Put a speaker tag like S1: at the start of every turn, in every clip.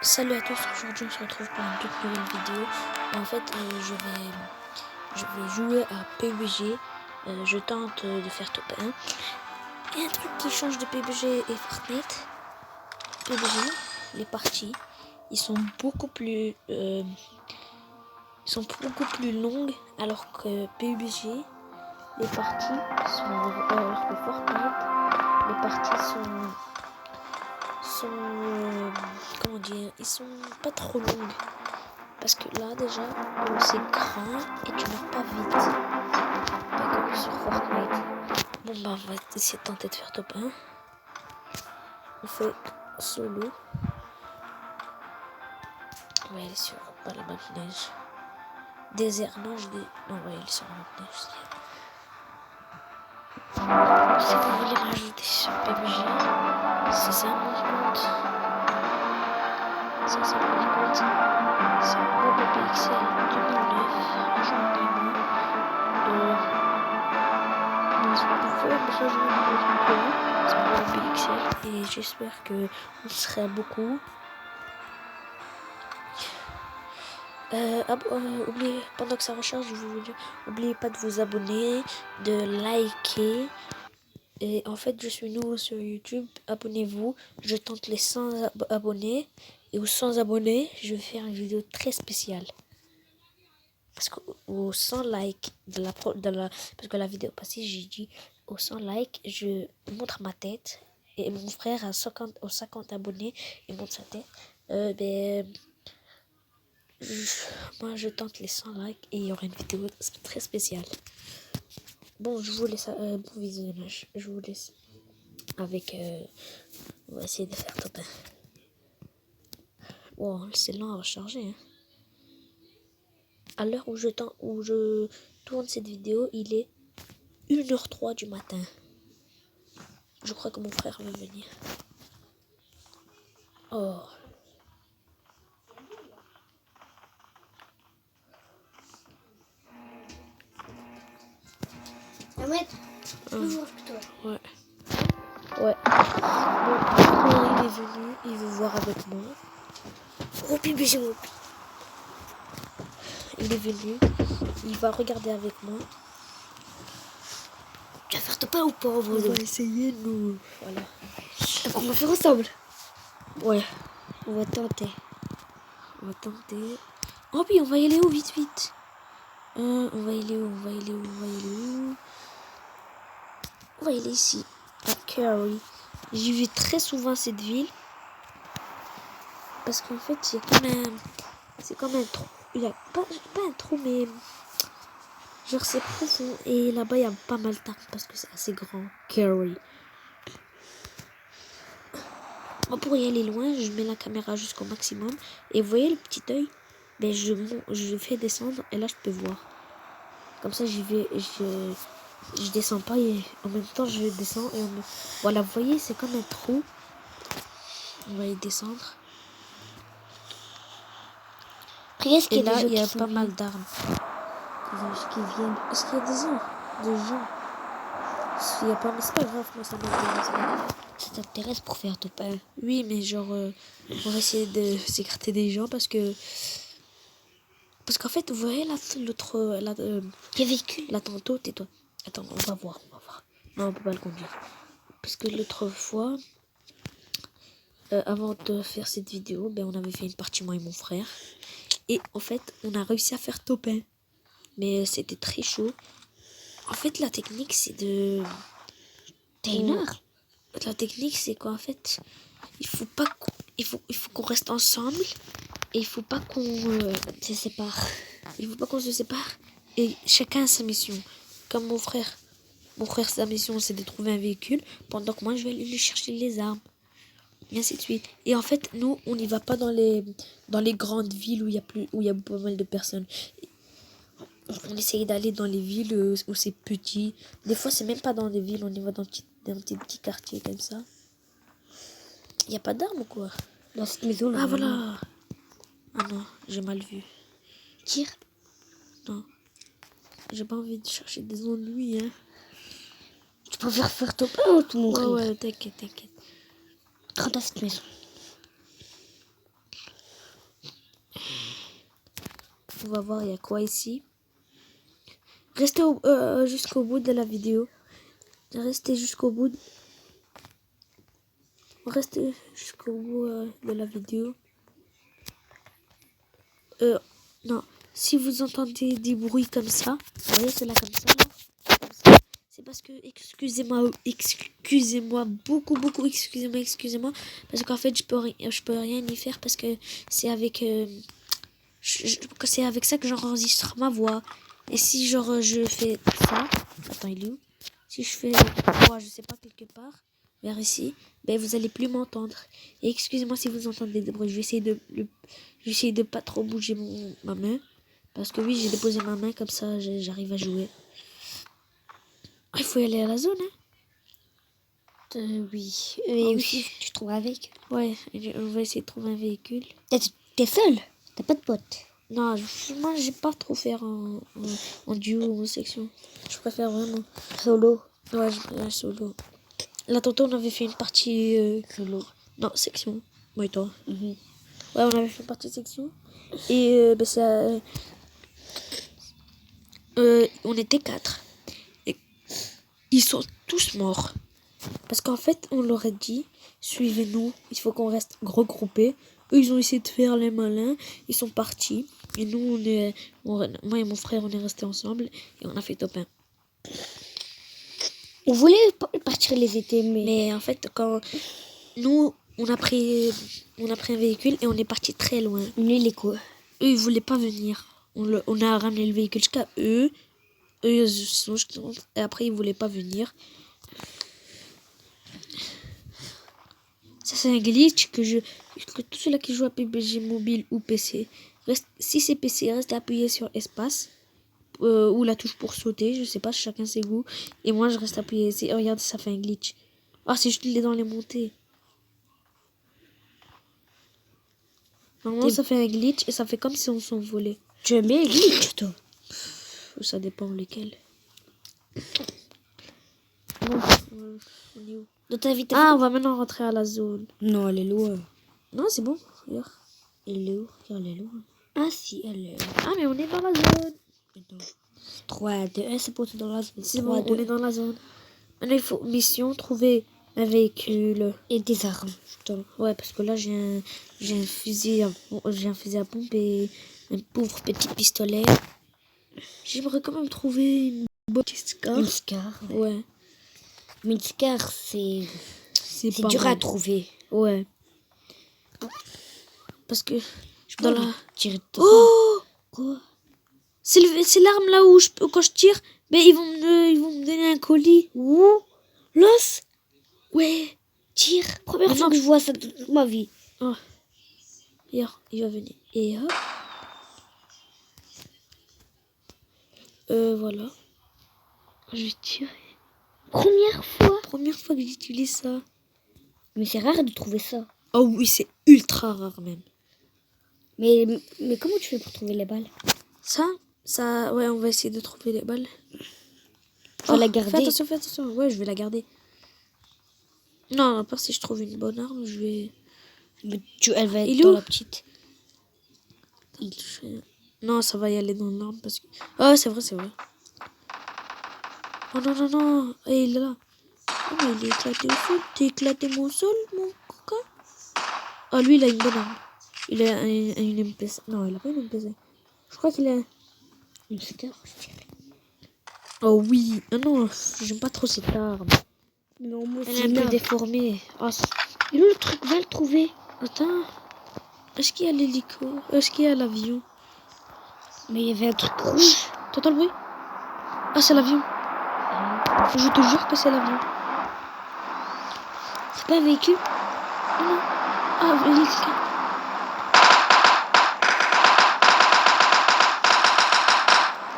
S1: Salut à tous, aujourd'hui on se retrouve pour une toute nouvelle vidéo. En fait, je vais jouer à PUBG. Je tente de faire top 1. Et un truc qui change de PUBG et Fortnite. PUBG, les parties, ils sont beaucoup plus longues, alors que PUBG, les parties alors que Fortnite, les parties comment dire, ils sont pas trop longues. Parce que là, déjà, c'est grand et tu meurs pas vite. Pas comme sur Fortnite. Bon, bah, on va essayer de tenter de faire top 1. On fait solo. On va aller sur la map neige. Désert, non, non, on va aller sur la map neige. Si vous voulez m'ajouter sur PUBG, c'est ça mon compte. Ça, c'est mon compte. C'est MoboPixel 2009. Rejoignez-moi. Vous pouvez me rejoindre sur MoboPixel et j'espère que on sera beaucoup. Oubliez, pendant que ça recharge, je vais vous dire, n'oubliez pas de vous abonner, de liker. Et en fait, je suis nouveau sur YouTube, abonnez-vous. Je tente les 100 abonnés. Et aux 100 abonnés, je vais faire une vidéo très spéciale. Parce qu'aux 100 likes parce que la vidéo passée, j'ai dit aux 100 likes, je montre ma tête. Et mon frère aux 50 abonnés, il montre sa tête. Moi, je tente les 100 likes et il y aura une vidéo très spéciale. Bon, je vous laisse bon visionnage. Je vous laisse avec... on va essayer de faire top 1. Wow, c'est lent à recharger. Hein. À l'heure où je tourne cette vidéo, il est 1h03 du matin. Je crois que mon frère va venir. Oh.
S2: Ahmed, plus fort que toi.
S1: Ouais. Ouais. Bon, mon frère, il est venu. Il veut voir avec moi. Oh, PUBG, il est venu. Il va regarder avec moi.
S2: Tu vas faire top 1 ou pas?
S1: On va essayer, nous. Voilà.
S2: On va faire ensemble.
S1: Ouais.
S2: On va tenter.
S1: On va tenter. Oh oui, on va y aller où? Vite, vite. On va y aller où? On va y aller où? On va y aller où? On va y aller ici. À Curry. J'y vais très souvent cette ville. Parce qu'en fait, c'est comme un trou. Il y a pas un trou, mais genre c'est profond. Et là-bas, il y a pas mal d'arbres parce que c'est assez grand. Curry. Moi, pour y aller loin, je mets la caméra jusqu'au maximum. Et vous voyez le petit œil? Ben, je fais descendre et là, je peux voir. Comme ça, j'y vais, je descends pas et en même temps, je descends et voilà, vous voyez, c'est comme un trou. On va y descendre.
S2: Après, est-ce qu'il
S1: Et
S2: y a
S1: là,
S2: des gens
S1: il y a
S2: qui
S1: pas
S2: sont
S1: mal d'armes.
S2: qui viennent?
S1: Est-ce qu'il y a des gens? S'il y a pas, mais c'est pas grave, moi ça m'intéresse pas.
S2: Ça t'intéresse pour faire top 1?
S1: Oui, mais genre, on va essayer de s'écarter des gens parce qu'en fait, vous voyez l'autre,
S2: Quel véhicule?
S1: là tantôt, tais-toi. Attends, on va voir. Non, on peut pas le conduire. Parce que l'autre fois, avant de faire cette vidéo, ben, on avait fait une partie, moi et mon frère. Et en fait, on a réussi à faire top 1. Mais c'était très chaud. En fait, la technique, c'est de...
S2: Taylor?
S1: La technique, c'est qu'en fait, il faut pas il faut qu'on reste ensemble. Et il faut pas qu'on
S2: Se sépare.
S1: Il faut pas qu'on se sépare. Et chacun a sa mission. Comme mon frère. Mon frère, sa mission, c'est de trouver un véhicule. Pendant que moi, je vais aller lui chercher les armes. Et ainsi de suite. Et en fait, nous, on n'y va pas dans les grandes villes où il y a pas mal de personnes. On essaye d'aller dans les villes où c'est petit. Des fois, c'est même pas dans des villes. On y va dans des petits quartiers comme ça. Il n'y a pas d'armes ou quoi?
S2: Dans cette maison là.
S1: Ah, voilà. Ah non, j'ai mal vu.
S2: Tire.
S1: Non. J'ai pas envie de chercher des ennuis, hein.
S2: Tu préfères faire top 1 ou tout montrer?
S1: Ouais, t'inquiète.
S2: Rentre dans cette maison.
S1: On va voir, il y a quoi ici. Restez jusqu'au bout de la vidéo. Restez jusqu'au bout. Restez jusqu'au bout de la vidéo. Non, si vous entendez des bruits comme ça, vous voyez cela comme ça, là, comme ça, c'est parce que, excusez-moi, beaucoup, excusez-moi, parce qu'en fait, je peux rien y faire parce que c'est avec, c'est avec ça que j'enregistre ma voix. Et si genre je fais ça, attends, il est où? Si je fais moi, je sais pas, quelque part, vers ici, ben vous allez plus m'entendre. Et excusez-moi si vous entendez des bruits, je vais essayer de pas trop bouger ma main. Parce que oui, j'ai déposé ma main, comme ça j'arrive à jouer. Ah, il faut y aller à la zone, hein?
S2: Oui. Et
S1: oui.
S2: aussi, tu trouves avec.
S1: Ouais, on va essayer de trouver un véhicule.
S2: T'es seul? T'as pas de pote?
S1: Non, moi j'ai pas trop faire en duo ou en section. Je préfère vraiment.
S2: Solo.
S1: Ouais, je préfère solo. Là, tantôt, on avait fait une partie
S2: Solo.
S1: Non, section. Moi et toi.
S2: Mhm.
S1: Ouais, on avait fait une partie section. Et ben ça. On était 4. Et ils sont tous morts. Parce qu'en fait, on leur a dit, suivez-nous, il faut qu'on reste regroupés. Eux, ils ont essayé de faire les malins, ils sont partis. Et nous, moi et mon frère, on est restés ensemble et on a fait top 1.
S2: On voulait partir les étés, mais...
S1: Mais en fait, quand nous, on a pris un véhicule et on est parti très loin.
S2: Lui, les quoi?
S1: Eux, ils voulaient pas venir. On a ramené le véhicule jusqu'à eux. Et après, ils voulaient pas venir. Ça, c'est un glitch que tous ceux-là qui jouent à PUBG mobile ou PC, si c'est PC, reste appuyé sur espace ou la touche pour sauter. Je sais pas, chacun ses goûts. Et moi, je reste appuyé ici. Oh, regarde, ça fait un glitch. Ah, c'est juste dans les montées. Normalement, ça fait un glitch et ça fait comme si on s'envolait.
S2: Tu aimes bien les glitch, toi?
S1: Ça dépend lesquels. Bon, on est où?
S2: Dans ta vie,
S1: Ah, on va maintenant rentrer à la zone.
S2: Non, elle est loin.
S1: Non, c'est bon. Regarde.
S2: Elle est où? Elle est loin. Ah si, elle est...
S1: Ah, mais on est dans la zone.
S2: 3, 2, 1, c'est pour toi dans la zone.
S1: C'est bon, on est dans la zone. Maintenant, il faut mission, trouver un véhicule.
S2: Et des armes.
S1: Ouais, parce que là, j'ai un fusil à pompe et un pauvre petit pistolet. J'aimerais quand même trouver une bonne Scar.
S2: Une Scar.
S1: Ouais.
S2: Mais une Scar, c'est
S1: pas
S2: dur
S1: mal
S2: à trouver.
S1: Ouais. Parce que dans la...
S2: Oh! Quoi?
S1: C'est l'arme là où quand je tire, mais ils vont me donner un colis.
S2: Ouh! L'os?
S1: Ouais.
S2: Tire. Première fois que je vois ça de toute ma vie.
S1: Oh. Hier, il va venir. Et hop. Voilà. Je vais tirer.
S2: Première fois
S1: que j'utilise ça.
S2: Mais c'est rare de trouver ça.
S1: Oh oui, c'est ultra rare même.
S2: Mais comment tu fais pour trouver les balles?
S1: Ça, ouais, on va essayer de trouver les balles.
S2: Je vais la garder.
S1: Fais attention. Ouais, je vais la garder. Non, à part si je trouve une bonne arme, je vais...
S2: Mais elle va être
S1: Il est
S2: dans
S1: où?
S2: la petite.
S1: Non, ça va y aller dans l'arme parce que... Ah, c'est vrai. Oh non. Et il est là. Oh, mais il est éclaté au sol. T'es éclaté mon sol, mon coquin. Ah, lui, il a une bonne arme. Il a une MP5. Non, il a pas une MP5. Je crois qu'il a...
S2: Une Scar, je dirais.
S1: Oh oui. Ah non, j'aime pas trop cette arme.
S2: Non, moi
S1: Elle est un peu déformée. Oh,
S2: et là, le truc, va le trouver.
S1: Attends. Est-ce qu'il y a l'hélico? Est-ce qu'il y a l'avion?
S2: Mais il y avait un truc rouge.
S1: T'entends le bruit? Ah, c'est l'avion. Je te jure que c'est l'avion.
S2: C'est pas un véhicule?
S1: Non. Ah, il est quelqu'un.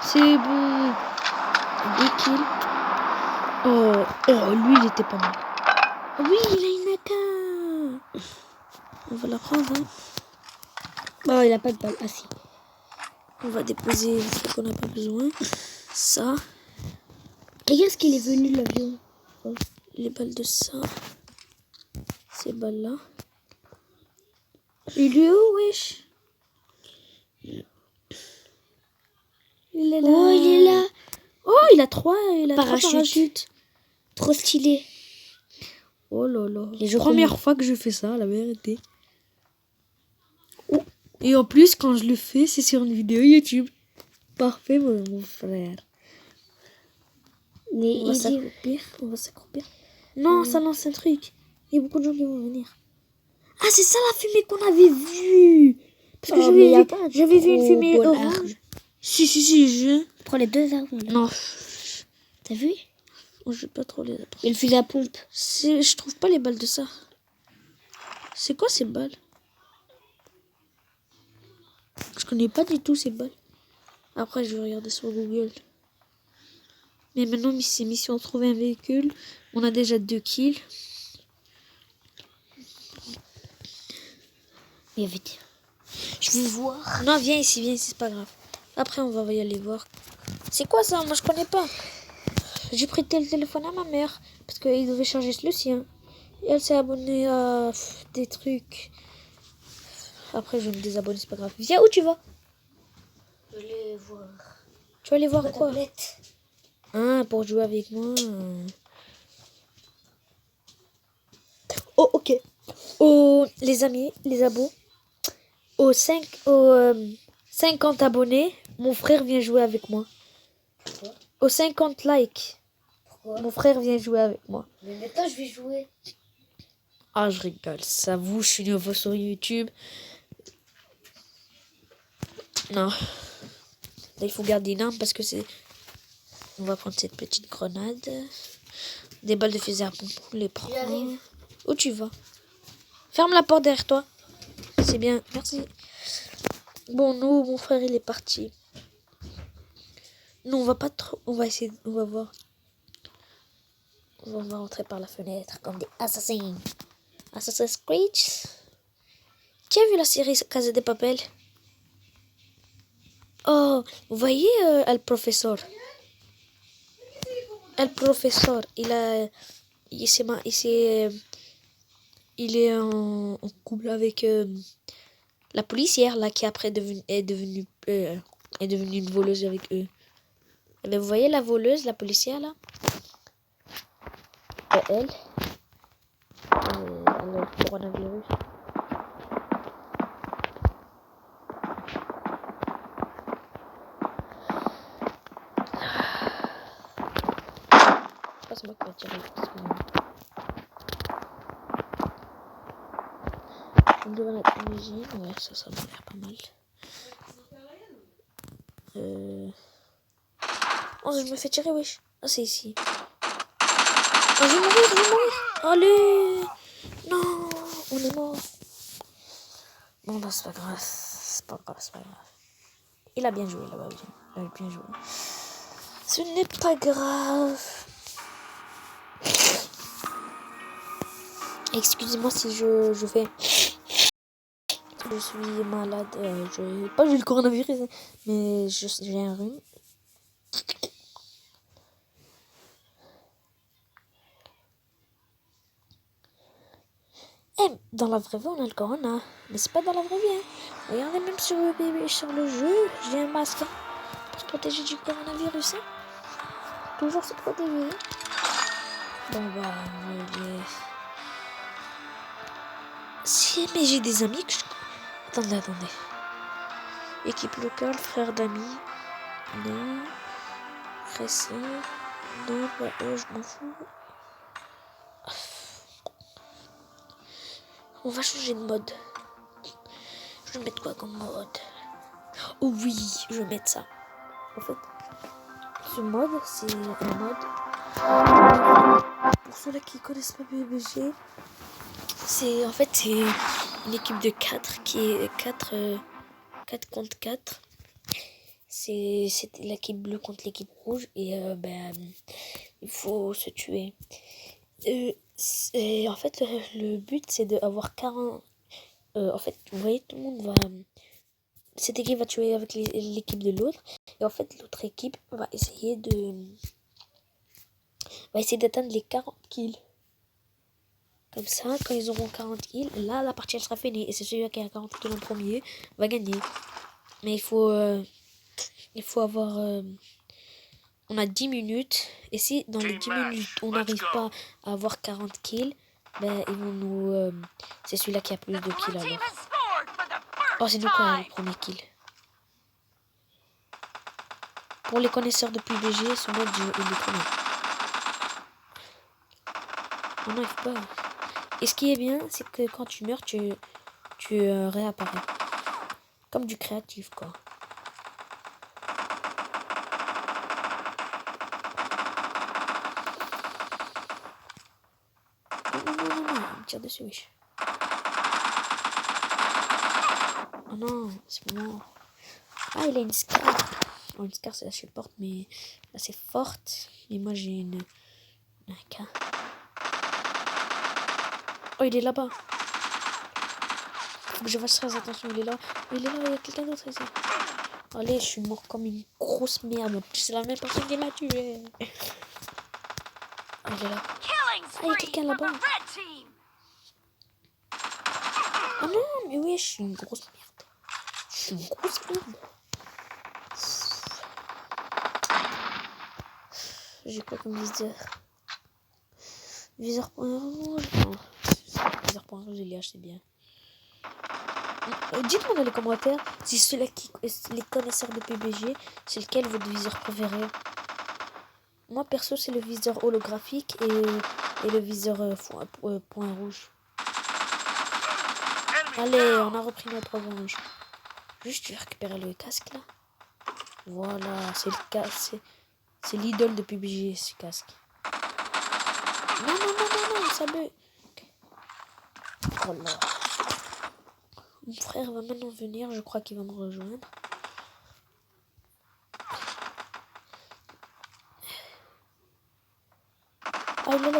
S1: C'est bon. 2 kills. Oh, lui, il était pas mal. Oui, il a une AK. On va la prendre, hein.
S2: Oh, il a pas de balle. Ah si.
S1: On va déposer ce qu'on n'a pas besoin. Ça.
S2: Regarde ce qu'il est venu, l'avion. Oh.
S1: Les balles de ça. Ces balles-là. Il est où, wesh? Il est là.
S2: Oh, il est là.
S1: Oh, il a trois parachutes.
S2: Trop stylé.
S1: Oh là là.
S2: Les jeux
S1: Première fois que je fais ça, la vérité. Oh. Et en plus, quand je le fais, c'est sur une vidéo YouTube. Parfait, mon frère.
S2: Mais
S1: On va s'accroupir. On va s'accroupir. Non, ça lance un truc. Il y a beaucoup de gens qui vont venir. Ah, c'est ça la fumée qu'on avait vue. Parce que j'avais vu une fumée orange. Si, je...
S2: Prends les deux arbres. Là.
S1: Non.
S2: T'as vu?
S1: Je pas trop les apprendre.
S2: Il fusil à pompe.
S1: Je trouve pas les balles de ça. C'est quoi ces balles? Je connais pas du tout ces balles. Après, je vais regarder sur Google. Mais maintenant, c'est mission trouver un véhicule. On a déjà 2 kills.
S2: Mais vite. Je veux voir.
S1: Non, viens ici, c'est pas grave. Après, on va y aller voir. C'est quoi ça? Moi, je connais pas. J'ai prêté le téléphone à ma mère. Parce qu'il devait charger le sien. Et elle s'est abonnée à des trucs. Après, je vais me désabonner, c'est pas grave. Viens, où tu vas?
S2: Je vais aller voir.
S1: Tu vas aller voir quoi?
S2: Tablette.
S1: Ah, pour jouer avec moi. Oh, ok. Oh, les amis, les abos. Aux 50 abonnés, mon frère vient jouer avec moi.
S2: Pourquoi?
S1: Aux 50 likes,
S2: Pourquoi?
S1: mon frère vient jouer avec moi.
S2: Mais maintenant, je vais jouer.
S1: Ah, je rigole. Ça vous, je suis nouveau sur YouTube. Non. Là, il faut garder une arme parce que c'est... On va prendre cette petite grenade. Des balles de fusil à pompe, on les prend.
S2: J'arrive.
S1: Où tu vas? Ferme la porte derrière toi. C'est bien, merci. Bon, nous, mon frère, il est parti. Nous, on va pas trop... On va essayer... On va voir. On va rentrer par la fenêtre comme des assassins. Assassin's Creed. Qui a vu la série Casa de Papel? Oh, vous voyez El Professeur? El Professeur, il est en couple avec la policière là qui après est devenue une voleuse avec eux. Eh bien, vous voyez la voleuse, la policière là? Et elle a le coronavirus. C'est moi qui vais tirer. On devrait la Tunisie. Ouais, ça m'a l'air pas mal. Oh, je me fais tirer, wesh. Ah, c'est ici. Oh, je vais mourir. Allez. Non, on est mort. Bon, bah, c'est pas grave. C'est pas grave. Il a bien joué là-bas. Il a bien joué. Ce n'est pas grave. Excusez-moi si je fais... Je suis malade. Pas j'ai le coronavirus, mais j'ai un rhume. Eh, dans la vraie vie, on a le corona. Mais c'est pas dans la vraie vie. Hein. Regardez, même sur le jeu, j'ai un masque hein, pour se protéger du coronavirus. Hein. Toujours se protéger. Bon, bah, si, mais j'ai des amis que je... Attendez. Équipe locale, frère d'amis. Non. Récent. Non, bah, je m'en fous. On va changer de mode. Je vais mettre quoi comme mode? Oh oui, je vais mettre ça. En fait, ce mode, c'est un mode... Pour ceux-là qui connaissent pas PUBG, c'est une équipe de 4 qui est 4 contre 4. C'est l'équipe bleue contre l'équipe rouge et il faut se tuer. En fait, le but c'est d'avoir 40. En fait, vous voyez, tout le monde va. Cette équipe va tuer avec l'équipe de l'autre. Et en fait, l'autre équipe va essayer d'atteindre les 40 kills. Comme ça, quand ils auront 40 kills, là, la partie elle sera finie. Et c'est celui qui a 40 kills en premier va gagner. Mais il faut il faut avoir... on a 10 minutes. Et si dans les 10 minutes, on n'arrive pas à avoir 40 kills, ben, ils vont nous... c'est celui-là qui a plus de kills alors. Oh, c'est nous qui avons le premier kill. Pour les connaisseurs de PUBG, ce mode, il est trop bien. On n'arrive pas. Et ce qui est bien, c'est que quand tu meurs, tu réapparais. Comme du créatif, quoi. Non, il me tire dessus, wesh. Oh non, c'est bon. Ah, il a une scar. Oh, une scar, c'est la supporte, mais assez forte. Et moi, j'ai une... un K. Oh, il est là-bas. Faut que je fasse très attention, il est là. Il est là, il y a quelqu'un d'autre ici. Allez, je suis mort comme une grosse merde. C'est la même personne qui m'a tué. Oh, il est là. Ah, il y a quelqu'un là-bas. Oh non, mais oui, je suis une grosse merde. Je suis une grosse merde. J'ai quoi comme viseur? Viseur point rouge. Non, viseur point rouge, il est acheté bien. Dites-moi dans les commentaires si ceux-là qui les connaisseurs de PUBG, c'est lequel votre viseur préféré. Moi perso c'est le viseur holographique et le viseur point rouge. Allez, on a repris notre revanche. Juste je vais récupérer le casque là. Voilà, c'est le casque. C'est l'idole de PUBG ce casque. Non, ça bug. Oh là. Mon frère va maintenant venir, je crois qu'il va me rejoindre. Ah, il est là.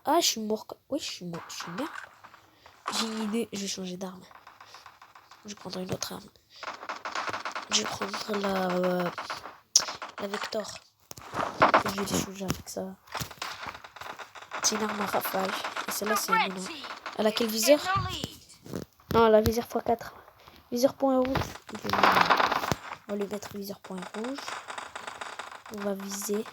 S1: Ah, je suis mort. Oui, je suis mort. J'ai une idée, je vais changer d'arme. Je vais prendre une autre arme. Je vais prendre la Vector. Je vais les changer avec ça. C'est une arme à rafale. Et celle-là, c'est une... Elle a quel viseur? Non, la viseur x4. Viseur point rouge. On va lui mettre viseur point rouge. On va viser.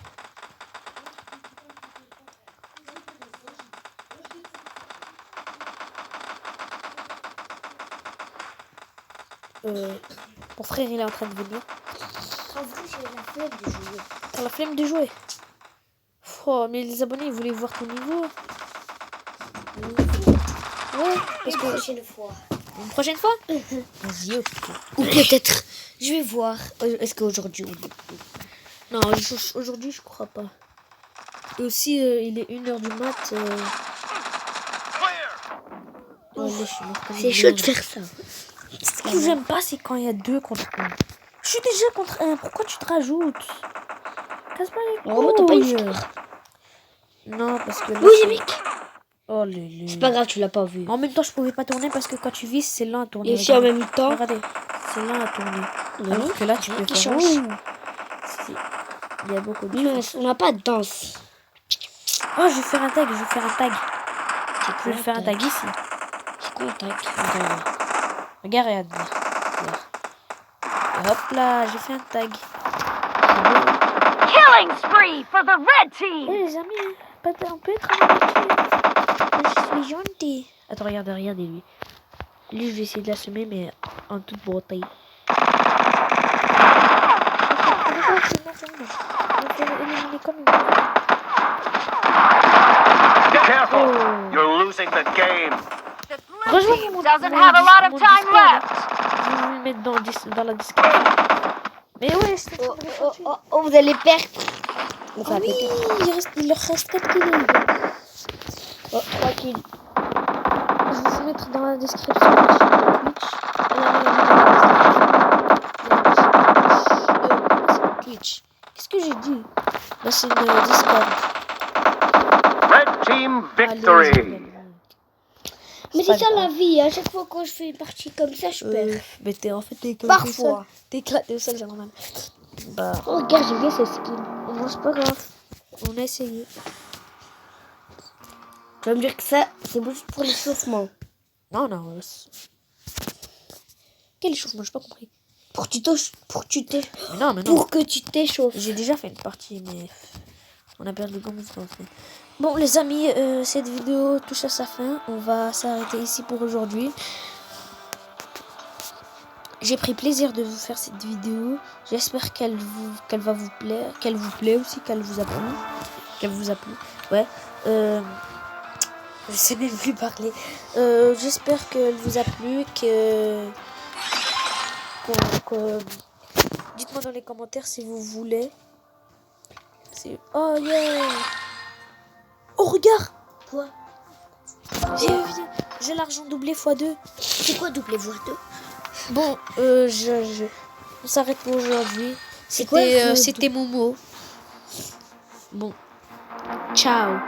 S1: Mon frère il est en train de venir.
S2: En vrai, j'ai la flemme de jouer.
S1: T'as la flemme de jouer? Oh, mais les abonnés ils voulaient voir ton niveau. Ouais, parce que...
S2: prochaine fois.
S1: Une prochaine fois. Vas-y, ok.
S2: Ou peut-être, je vais voir. Est-ce qu'aujourd'hui
S1: Non, aujourd'hui je crois pas. Et aussi il est 1h du mat. Allez, je suis mort comme
S2: c'est
S1: une
S2: chaud de
S1: merde.
S2: faire ça.
S1: Ce que j'aime pas, c'est quand il y a 2 contre 1. Je suis déjà contre 1. Pourquoi tu te rajoutes? Casse pas les couilles.
S2: Normalement, t'as pas une scar.
S1: Non, parce que là,
S2: Oui, mec.
S1: oh, les...
S2: C'est pas grave, tu l'as pas vu.
S1: En même temps, je pouvais pas tourner parce que quand tu vises, c'est lent à tourner.
S2: Et aussi en
S1: Regarde.
S2: même temps.
S1: Regardez, c'est lent à tourner.
S2: Non,
S1: Alors que là, tu peux
S2: qui
S1: faire...
S2: change.
S1: Si. Il y a beaucoup de
S2: Non,
S1: choses.
S2: on n'a pas de danse.
S1: Oh, je vais faire un tag,
S2: C'est
S1: Je vais faire un tag ici.
S2: C'est quoi un tag?
S1: Regarde, regarde. Et hop là, j'ai fait un tag.
S3: Killing spree for the red team.
S1: Les amis, on peut être amis. Je suis gentil. Attends, regardez lui. Lui, je vais essayer de la semer, mais en toute beauté.
S4: Careful! You're losing the game.
S3: The blue team doesn't have a lot of time left.
S1: Je vais le mettre dans la description. Mais ouais, c'est
S2: Oh, vous allez perdre. On va
S1: oui,
S2: péter.
S1: il leur reste 4 kills.
S2: Oh, 3 kills.
S1: Je vais vous mettre dans la description la chaîne Twitch. Twitch. Qu'est-ce que j'ai dit? Là, c'est une Discord.
S4: Red team
S1: Allez,
S4: victory.
S2: Mais c'est ça la vie. À chaque fois que je fais une partie comme ça, je perds.
S1: Mais t'es éclaté.
S2: Parfois.
S1: T'es éclaté au sol, c'est normal. Bah,
S2: Oh, regarde, j'ai bien cette skin.
S1: bon, c'est pas grave. On a essayé.
S2: Tu vas me dire que ça, c'est juste pour l'échauffement.
S1: Non. Quel échauffement? J'ai pas compris.
S2: Pour que tu t'échauffes.
S1: J'ai déjà fait une partie, mais on a perdu comme ça. Bon, les amis, cette vidéo touche à sa fin. On va s'arrêter ici pour aujourd'hui. J'ai pris plaisir de vous faire cette vidéo. J'espère qu'elle va vous plaire, qu'elle vous plaît aussi, qu'elle vous a plu. Ouais. Je sais même plus parler. J'espère qu'elle vous a plu, dites-moi dans les commentaires si vous voulez. Oh yeah. Oh regarde.
S2: Quoi?
S1: J'ai l'argent doublé x2.
S2: C'est quoi doubler x2?
S1: Bon, on s'arrête pour aujourd'hui.
S2: C'est quoi,
S1: C'était Momo. Bon, ciao.